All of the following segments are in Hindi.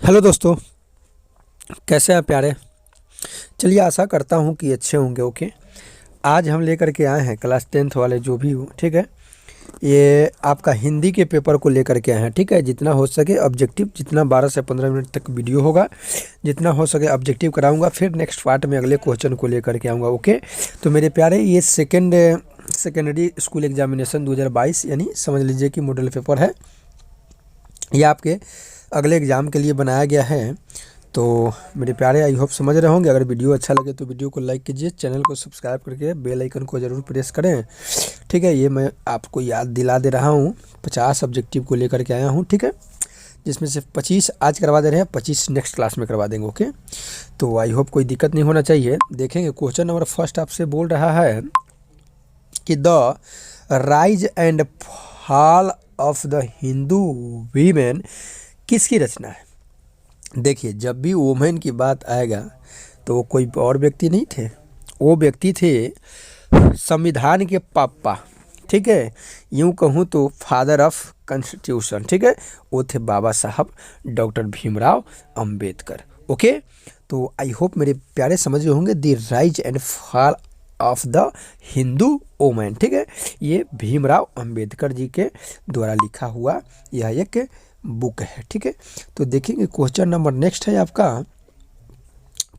हेलो दोस्तों, कैसे हैं प्यारे। चलिए, आशा करता हूँ कि अच्छे होंगे। ओके, आज हम लेकर के आए हैं क्लास 10th वाले जो भी हो, ठीक है। ये आपका हिंदी के पेपर को लेकर के आए हैं, ठीक है। जितना हो सके ऑब्जेक्टिव, जितना 12 से 15 मिनट तक वीडियो होगा, जितना हो सके ऑब्जेक्टिव कराऊंगा। फिर नेक्स्ट पार्ट में अगले क्वेश्चन को लेकर के आऊँगा। ओके, तो मेरे प्यारे, ये सेकेंडरी स्कूल एग्जामिनेशन 2022 यानी समझ लीजिए कि मॉडल पेपर है। ये आपके अगले एग्ज़ाम के लिए बनाया गया है। तो मेरे प्यारे, आई होप समझ रहे होंगे। अगर वीडियो अच्छा लगे तो वीडियो को लाइक कीजिए, चैनल को सब्सक्राइब करके बेल आइकन को ज़रूर प्रेस करें, ठीक है। ये मैं आपको याद दिला दे रहा हूँ। 50 ऑब्जेक्टिव को लेकर के आया हूँ, ठीक है, जिसमें से 25 आज करवा दे रहे हैं, 25 नेक्स्ट क्लास में करवा देंगे। ओके, तो आई होप कोई दिक्कत नहीं होना चाहिए। देखेंगे क्वेश्चन नंबर फर्स्ट आपसे बोल रहा है कि the rise and fall of the Hindu women किसकी रचना है। देखिए, जब भी वुमेन की बात आएगा तो वो कोई और व्यक्ति नहीं थे, वो व्यक्ति थे संविधान के पापा, ठीक है। यूं कहूँ तो फादर ऑफ कॉन्स्टिट्यूशन, ठीक है। वो थे बाबा साहब डॉक्टर भीमराव अंबेडकर। ओके, तो आई होप मेरे प्यारे समझ रहे होंगे। The rise and fall of the Hindu women, ठीक है। ये भीमराव अंबेडकर जी के द्वारा लिखा हुआ यह एक बुक है, ठीक है। तो देखेंगे क्वेश्चन नंबर नेक्स्ट है आपका।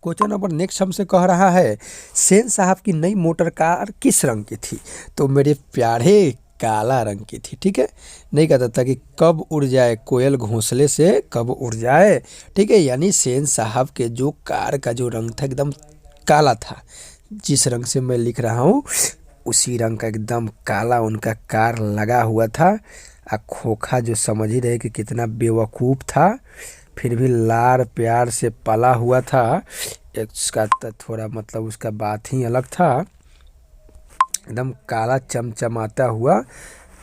क्वेश्चन नंबर नेक्स्ट हमसे कह रहा है, सेन साहब की नई मोटर कार किस रंग की थी। तो मेरे प्यारे, काला रंग की थी, ठीक है। नहीं कहता था कि कब उड़ जाए कोयल घोंसले से, कब उड़ जाए, ठीक है। यानी सेन साहब के जो कार का जो रंग था एकदम काला था। जिस रंग से मैं लिख रहा हूँ उसी रंग का एकदम काला उनका कार लगा हुआ था। खोखा जो समझ ही रहे कि कितना बेवकूफ़ था, फिर भी लाड़ प्यार से पला हुआ था। इसका थोड़ा मतलब उसका बात ही अलग था। एकदम काला चमचमाता हुआ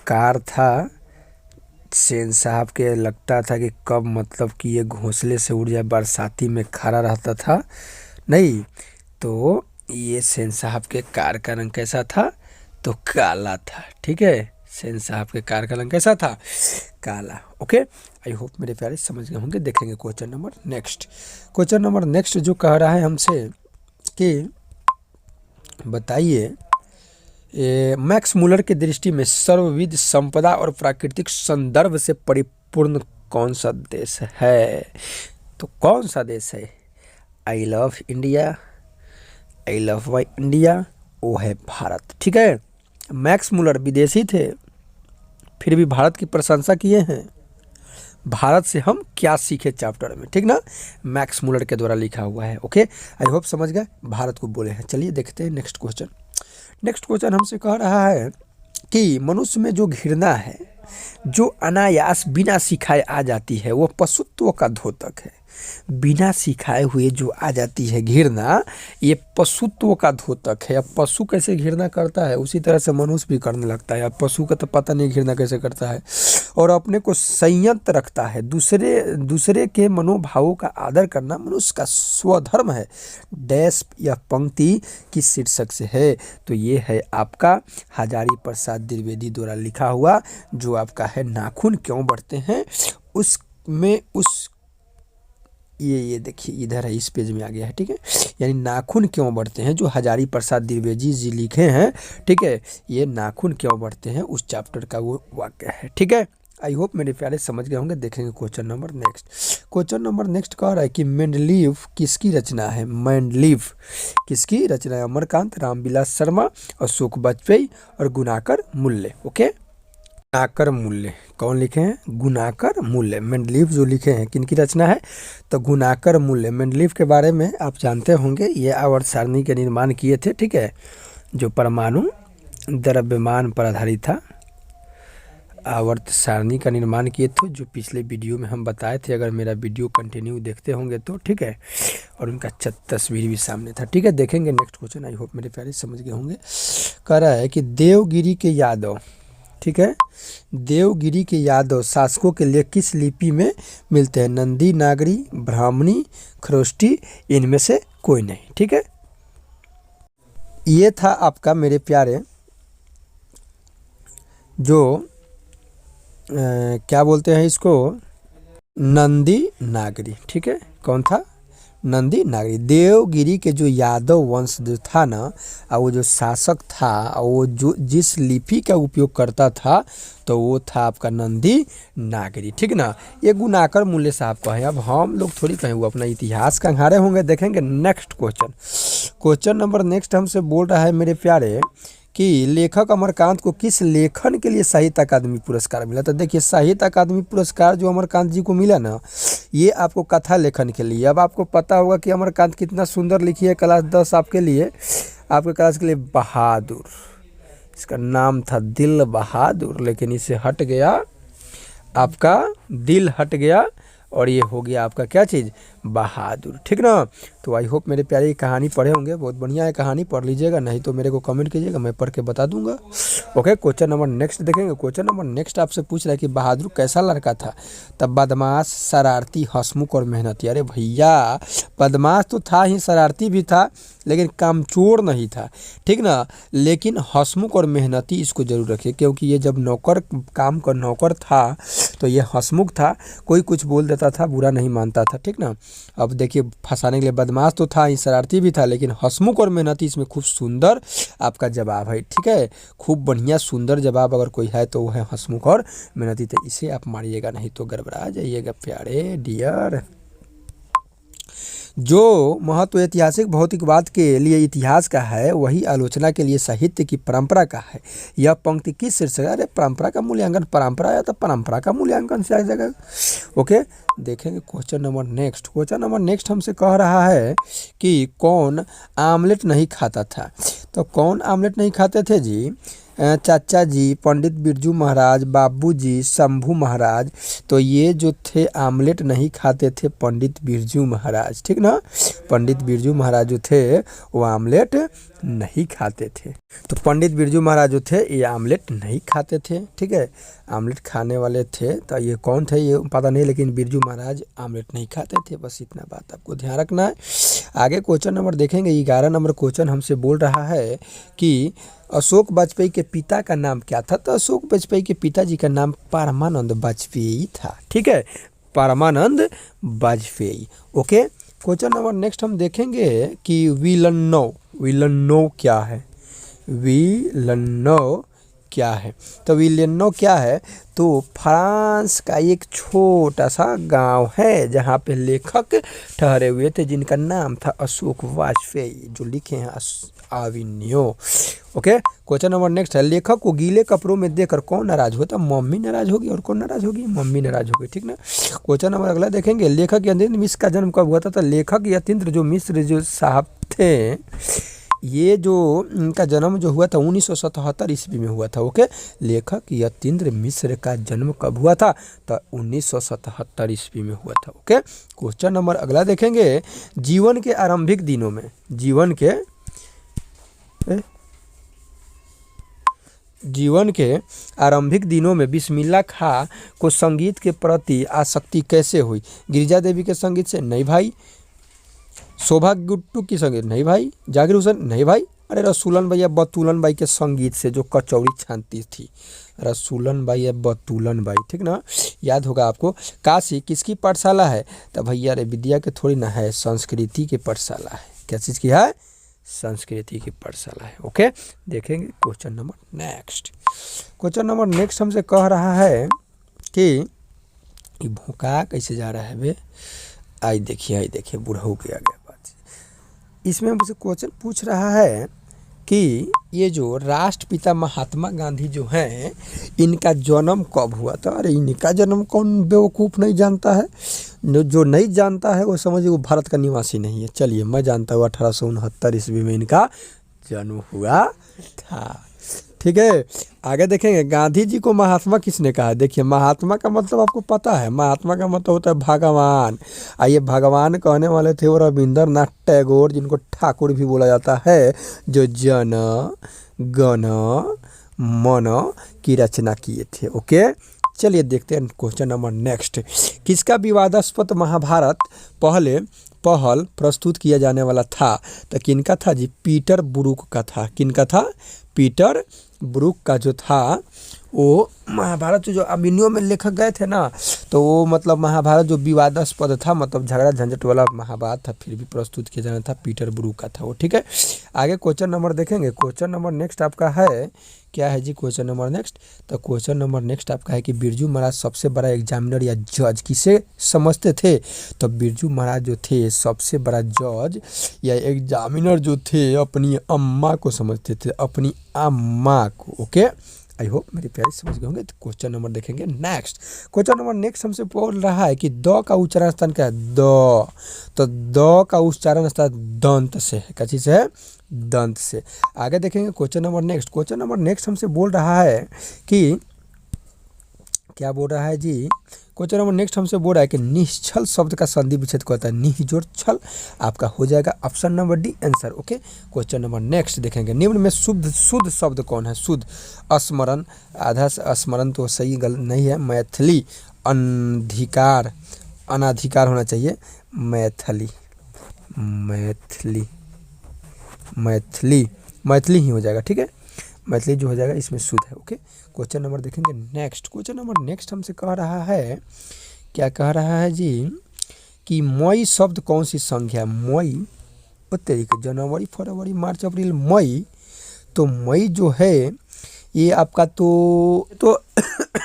कार था। सेन साहब के लगता था कि कब मतलब कि ये घोंसले से उड़ जाए, बरसाती में खड़ा रहता था। नहीं तो ये सेन साहब के कार का रंग कैसा था, तो काला था, ठीक है। सेन साहब के कार का रंग कैसा था, काला। ओके, आई होप मेरे प्यारे समझ गए होंगे। देखेंगे question number next. Question number next जो कह रहा है हमसे कि बताइए, मैक्स मुलर की दृष्टि में सर्वविध संपदा और प्राकृतिक संदर्भ से परिपूर्ण कौन सा देश है। तो कौन सा देश है। I love India, I love my India, वो है भारत, ठीक है। मैक्स मुलर विदेशी थे, फिर भी भारत की प्रशंसा किए हैं। भारत से हम क्या सीखे चैप्टर में, ठीक ना, मैक्स मुलर के द्वारा लिखा हुआ है। ओके, आई होप समझ गए, भारत को बोले हैं। चलिए देखते हैं नेक्स्ट क्वेश्चन। नेक्स्ट क्वेश्चन हमसे कह रहा है कि मनुष्य में जो घृणा है, जो अनायास बिना सिखाए आ जाती है, वो पशुत्व का द्योतक है। बिना सिखाए हुए जो आ जाती है घृणा, ये पशुत्व का द्योतक है। अब पशु कैसे घृणा करता है, उसी तरह से मनुष्य भी करने लगता है। अब पशु का तो पता नहीं घृणा कैसे करता है। और अपने को संयत रखता है। दूसरे के मनोभावों का आदर करना मनुष्य का स्वधर्म है। डैश या पंक्ति किस शीर्षक से है, तो ये है आपका हजारी प्रसाद द्विवेदी द्वारा लिखा हुआ, जो आपका है नाखून क्यों बढ़ते हैं। उसमें उस ये देखिए इधर है, इस पेज में आ गया है, ठीक है। यानी नाखून क्यों बढ़ते हैं, जो हजारी प्रसाद द्विवेदी जी लिखे हैं, ठीक है। ये नाखून क्यों बढ़ते हैं उस चैप्टर का वो वाक्य है, ठीक है। आई होप मेरे प्यारे समझ गए होंगे। देखेंगे question number next. Question number next कह रहा है कि मेंडलीव किसकी रचना है। मेंडलीव किसकी रचना है। अमरकांत, रामविलास शर्मा, अशोक वाजपेयी और गुणाकर मूल्य। ओके, गुणाकर मूल्य कौन लिखे हैं, गुणाकर मूल्य। मेंडलीव जो लिखे हैं किनकी रचना है, तो गुणाकर मूल्य। मेंडलीव के बारे में आप जानते होंगे, ये आवर्त सारणी के निर्माण किए थे, ठीक है, जो परमाणु द्रव्यमान पर आधारित था। आवर्त सारणी का निर्माण किए थे, जो पिछले वीडियो में हम बताए थे, अगर मेरा वीडियो कंटिन्यू देखते होंगे तो, ठीक है। और उनका तस्वीर भी सामने था, ठीक है। देखेंगे नेक्स्ट क्वेश्चन। आई होप मेरे प्यारे समझ गए होंगे। कह रहा है कि देवगिरी के यादव, ठीक है, देवगिरी के यादव शासकों के लिए किस लिपि में मिलते हैं। नंदी, नागरी, ब्राह्मणी, खरोष्टी, इनमें से कोई नहीं, ठीक है। ये था आपका मेरे प्यारे जो क्या बोलते हैं इसको, नंदी नागरी, ठीक है, कौन था, नंदी नागरी। देवगिरी के जो यादव वंश जो था ना, और वो जो शासक था, वो जो जिस लिपि का उपयोग करता था, तो वो था आपका नंदी नागरी, ठीक ना। ये गुनाकर मूल्य साहब का है। अब हम लोग थोड़ी कहें वो अपना इतिहास कंघारे होंगे। देखेंगे next question. Question number next हमसे बोल रहा है मेरे प्यारे कि लेखक अमरकांत को किस लेखन के लिए साहित्य अकादमी पुरस्कार मिला। तो देखिए, साहित्य अकादमी पुरस्कार जो अमरकांत जी को मिला ना, ये आपको कथा लेखन के लिए। अब आपको पता होगा कि अमरकांत कितना सुंदर लिखी है क्लास 10 आपके लिए, आपके क्लास के लिए। बहादुर, इसका नाम था दिल बहादुर, लेकिन इसे हट गया, आपका दिल हट गया और ये हो गया आपका क्या चीज़, बहादुर, ठीक ना। तो आई होप मेरे प्यारे कहानी पढ़े होंगे, बहुत बढ़िया है कहानी, पढ़ लीजिएगा, नहीं तो मेरे को कमेंट कीजिएगा, मैं पढ़ के बता दूंगा। ओके, क्वेश्चन नंबर नेक्स्ट देखेंगे। क्वेश्चन नंबर नेक्स्ट आपसे पूछ रहा है कि बहादुर कैसा लड़का था। तब बदमाश, शरारती, हंसमुख और मेहनती। अरे भैया, बदमाश तो था ही, शरारती भी था, लेकिन कामचोर नहीं था, ठीक ना। लेकिन हंसमुख और मेहनती इसको जरूर रखिए, क्योंकि ये जब नौकर काम का नौकर था तो ये हंसमुख था, कोई कुछ बोल देता था, बुरा नहीं मानता था, ठीक ना। अब देखिए, फंसाने के लिए बदमाश तो था ही, शरारती भी था, लेकिन हंसमुख और मेहनती इसमें खूब सुंदर आपका जवाब है, ठीक है। खूब बढ़िया सुंदर जवाब अगर कोई है तो वो है हंसमुख और मेहनती। तो इसे आप मारिएगा, नहीं तो गड़बड़ा जाइएगा प्यारे डियर। जो महत्व ऐतिहासिक भौतिकवाद के लिए इतिहास का है, वही आलोचना के लिए साहित्य की परंपरा का है। यह पंक्ति किस शीर्षक, अरे परंपरा का मूल्यांकन, परंपरा या तो परंपरा का मूल्यांकन से आ जाएगा। ओके, देखेंगे question number next. Question number next हमसे कह रहा है कि कौन आमलेट नहीं खाता था। तो कौन आमलेट नहीं खाते थे जी, चाचा जी, पंडित बिरजू महाराज, बाबू जी, शंभू महाराज। तो ये जो थे आमलेट नहीं खाते थे पंडित बिरजू महाराज, ठीक ना। पंडित बिरजू महाराज जो थे वो आमलेट नहीं खाते थे। तो पंडित बिरजू महाराज जो थे ये आमलेट नहीं खाते थे, ठीक है, आमलेट खाने वाले थे। तो ये कौन थे ये पता नहीं, लेकिन बिरजू महाराज आमलेट नहीं खाते थे, बस इतना बात आपको ध्यान रखना है। आगे क्वेश्चन नंबर देखेंगे। 11 नंबर क्वेश्चन हमसे बोल रहा है कि अशोक वाजपेयी के पिता का नाम क्या था। तो अशोक वाजपेयी के पिताजी का नाम परमानंद वाजपेयी था, ठीक है, Parmanand Vajpayee. Okay, question number next हम देखेंगे कि विलन्नो क्या है, विलन्नो क्या है। तो विलन्नो क्या है, तो फ्रांस का एक छोटा सा गांव है जहां पे लेखक ठहरे हुए थे, जिनका नाम था अशोक वाजपेयी, जो लिखे हैं आविन्यो। ओके, क्वेश्चन नंबर नेक्स्ट है, लेखक को गीले कपड़ों में देखकर कौन नाराज हुआ। तो मम्मी नाराज होगी, और कौन नाराज होगी, मम्मी नाराज होगी, ठीक ना। क्वेश्चन नंबर अगला देखेंगे, लेखक यतीन्द्र मिश्र का जन्म कब हुआ था। तो लेखक यतीन्द्र जो मिश्र जो साहब थे, ये जो इनका जन्म जो हुआ था 1977 ईस्वी में हुआ था। ओके, लेखक यतीन्द्र मिश्र का जन्म कब हुआ था। तो 1977 ईस्वी में हुआ था। ओके, क्वेश्चन नंबर अगला देखेंगे, जीवन के आरंभिक दिनों में, जीवन के आरंभिक दिनों में बिस्मिल्लाह खां को संगीत के प्रति आसक्ति कैसे हुई। गिरिजा देवी के संगीत से, नहीं भाई। शोभा गुट्टू की संगीत, नहीं भाई। जाकिर हुसैन, नहीं भाई। अरे रसूलन बाई या बतूलन बाई के संगीत से, जो कचौड़ी छानती थी, रसूलन बाई या बतूलन बाई, ठीक ना, याद होगा आपको। काशी किसकी पाठशाला है। तो भैया रे विद्या के थोड़ी ना है, संस्कृति की पाठशाला है। क्या चीज़ की है, संस्कृति की पाठशाला है। ओके, देखेंगे question number next. Question number next हमसे कह रहा है कि भूखा कैसे जा रहा है बे, आई देखिए बूढ़ा हो गया बात। इसमें हमसे क्वेश्चन पूछ रहा है कि ये जो राष्ट्रपिता महात्मा गांधी जो हैं, इनका जन्म कब हुआ था। अरे इनका जन्म कौन बेवकूफ़ नहीं जानता है, जो नहीं जानता है वो समझिए वो भारत का निवासी नहीं है। चलिए, मैं जानता हूँ 1869 ईस्वी में इनका जन्म हुआ था, ठीक है। आगे देखेंगे, गांधी जी को महात्मा किसने कहा। देखिए, महात्मा का मतलब आपको पता है, महात्मा का मतलब होता है भगवान। आइए, भगवान कहने वाले थे वो रविंद्रनाथ टैगोर, जिनको ठाकुर भी बोला जाता है, जो जन गण मन की रचना किए थे। ओके, चलिए देखते हैं क्वेश्चन नंबर नेक्स्ट। किसका विवादास्पद महाभारत पहल प्रस्तुत किया जाने वाला था। तो किनका था जी, पीटर ब्रूक का था। किनका था, पीटर ब्रूक का जो था वो महाभारत जो अभिनयों में लेखक गए थे ना, तो वो मतलब महाभारत जो विवादास्पद था, मतलब झगड़ा झंझट वाला महाभारत था, फिर भी प्रस्तुत किया जाना था, पीटर ब्रूक का था वो। ठीक है, आगे क्वेश्चन नंबर देखेंगे। क्वेश्चन नंबर नेक्स्ट आपका है, क्या है जी क्वेश्चन नंबर नेक्स्ट? तो क्वेश्चन नंबर नेक्स्ट आपका है कि बिरजू महाराज सबसे बड़ा एग्जामिनर या जज किसे समझते थे? तो बिरजू महाराज जो थे सबसे बड़ा जज या एग्जामिनर जो थे अपनी अम्मा को समझते थे, अपनी अम्मा को। ओके, आई होप मेरे प्यारे समझ गए होंगे। तो क्वेश्चन नंबर देखेंगे नेक्स्ट। क्वेश्चन नंबर नेक्स्ट हमसे बोल रहा है कि द का उच्चारण स्थान क्या है? द। तो द का उच्चारण स्थान दंत से है। क्या चीज़ है? दंत से। आगे देखेंगे question number next. Question number next हमसे बोल रहा है कि क्या बोल रहा है जी? क्वेश्चन नंबर नेक्स्ट हमसे बोल रहा है कि निश्चल शब्द का संधि विच्छेद क्या होता है? निह जोड़ छल। आपका हो जाएगा option number D answer. Okay, question number next देखेंगे। निम्न में शुद्ध शब्द कौन है? शुद्ध स्मरण, आधा स्मरण तो सही नहीं है। मैथिली, अनधिकार, अनाधिकार होना चाहिए। मैथिली, मैथिली, मैथिली, मैथिली ही हो जाएगा। ठीक है, मैथिली जो हो जाएगा इसमें शुद्ध है। ओके, क्वेश्चन नंबर देखेंगे नेक्स्ट। क्वेश्चन नंबर नेक्स्ट हमसे कह रहा है, क्या कह रहा है जी? कि मई शब्द कौन सी संख्या? मई, वो तरीके जनवरी, फरवरी, मार्च, अप्रैल, मई। तो मई जो है ये आपका तो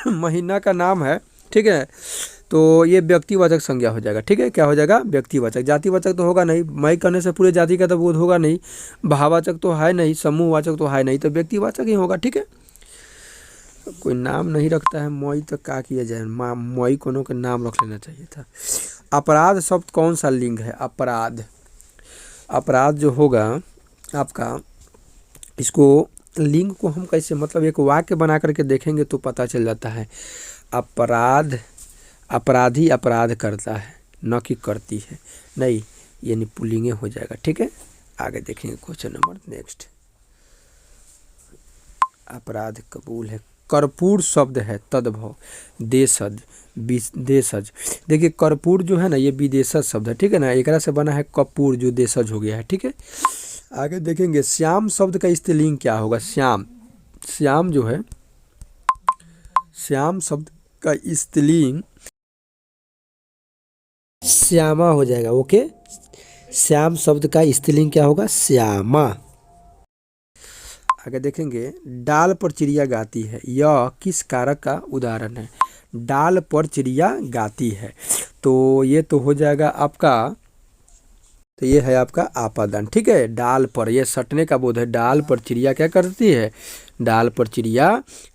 महीना का नाम है। ठीक है, तो ये व्यक्तिवाचक संज्ञा हो जाएगा। ठीक है, क्या हो जाएगा? व्यक्तिवाचक। जातिवाचक तो होगा नहीं, मई करने से पूरे जाति का तो बोध होगा नहीं। भाववाचक तो है नहीं, समूहवाचक तो है नहीं, तो व्यक्तिवाचक ही होगा। ठीक है, कोई नाम नहीं रखता है मई, तो क्या किया जाए? मई कोनो के नाम रख लेना चाहिए था। अपराध शब्द कौन सा लिंग है? अपराध, अपराध जो होगा आपका, इसको लिंग को हम कैसे, मतलब एक वाक्य बना करके देखेंगे तो पता चल जाता है। अपराध, अपराधी अपराध करता है, न कि करती है। नहीं, यानी पुल्लिंग हो जाएगा। ठीक है, आगे देखेंगे क्वेश्चन नंबर नेक्स्ट। अपराध कबूल है। कर्पूर शब्द है तद्भव, देशज, विदेशज। देखिए कर्पूर जो है ना, ये विदेशज शब्द है। ठीक है ना, एक से बना है कपूर जो देशज हो गया है। ठीक है, आगे देखेंगे श्याम शब्द का स्त्रीलिंग क्या होगा? श्याम, श्याम जो है, श्याम शब्द का स्त्रीलिंग श्यामा हो जाएगा। ओके, श्याम शब्द का स्त्रीलिंग क्या होगा? श्यामा। आगे देखेंगे, डाल पर चिड़िया गाती है, यह किस कारक का उदाहरण है? डाल पर चिड़िया गाती है, तो ये तो हो जाएगा आपका, तो ये है आपका आपादान। ठीक है, डाल पर, ये सटने का बोध है। डाल पर चिड़िया क्या करती है? डाल पर चिड़िया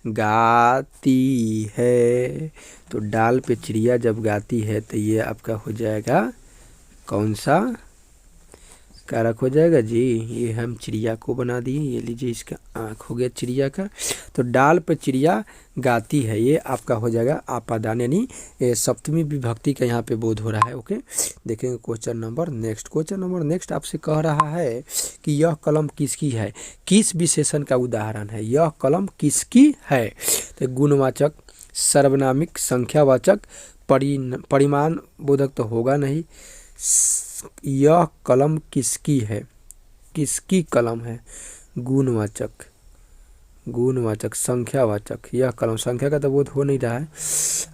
गाती है। तो डाल पे चिड़िया जब गाती है तो ये आपका हो जाएगा कौन सा कारक हो जाएगा जी? ये हम चिड़िया को बना दिए, ये लीजिए, इसका आँख हो गया चिड़िया का। तो डाल पे चिड़िया गाती है, ये आपका हो जाएगा आपादान, यानी सप्तमी विभक्ति का यहाँ पे बोध हो रहा है। ओके, देखेंगे question number next. Question number next आपसे कह रहा है कि यह कलम किसकी है? किस विशेषण का उदाहरण है? यह कलम किसकी है? तो गुणवाचक, सर्वनामिक, संख्यावाचक, परिमाण बोधक तो होगा नहीं। यह कलम किसकी है? किसकी कलम है? गुणवाचक, गुणवाचक, संख्यावाचक। यह कलम, संख्या का तो बोध हो नहीं रहा है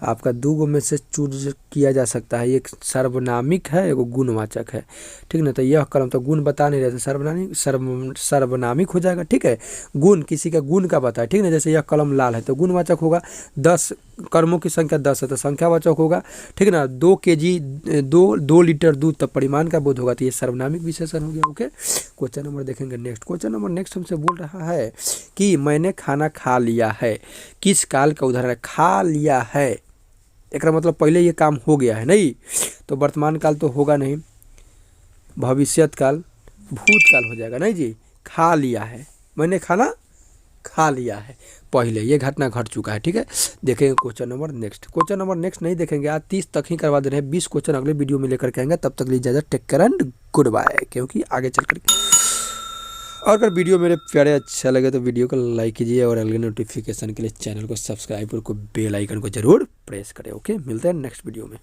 आपका। दो गो में से चूज किया जा सकता है, एक सर्वनामिक है, एक गुणवाचक है। ठीक ना, तो यह कलम तो गुण बता नहीं रहे, सर्वनामिक, सर्वनामिक हो जाएगा। ठीक है, गुण किसी का गुण का बताए। ठीक ना, जैसे यह कलम लाल है तो गुणवाचक होगा। 10 कर्मों की संख्या 10 है तो संख्यावाचक होगा। ठीक ना, 2 kg 2 लीटर दूध तो परिमाण का बोध होगा, तो ये सर्वनामिक विशेषण हो गया। ओके, क्वेश्चन नंबर देखेंगे नेक्स्ट। क्वेश्चन नंबर नेक्स्ट हमसे बोल रहा है कि मैंने खाना खा लिया है, किस काल का उदाहरण है? खा लिया है, एक मतलब पहले ये काम हो गया है, नहीं तो वर्तमान काल तो होगा नहीं, भविष्यत काल, भूतकाल हो जाएगा। नहीं जी, खा लिया है, मैंने खाना खा लिया है, पहले ये घटना घट चुका है। ठीक है, देखेंगे question number next. Question number next नहीं देखेंगे, आज 30 तक ही करवा दे रहे हैं, 20 क्वेश्चन अगले वीडियो में लेकर के आएंगे। तब तक लीजिए इजाजत, take care and goodbye. क्योंकि आगे चल कर, और अगर वीडियो मेरे प्यारे अच्छा लगे तो वीडियो को लाइक कीजिए और अगले नोटिफिकेशन के लिए चैनल को सब्सक्राइब और बेल आइकन को जरूर प्रेस करें। ओके, मिलते हैं नेक्स्ट वीडियो में।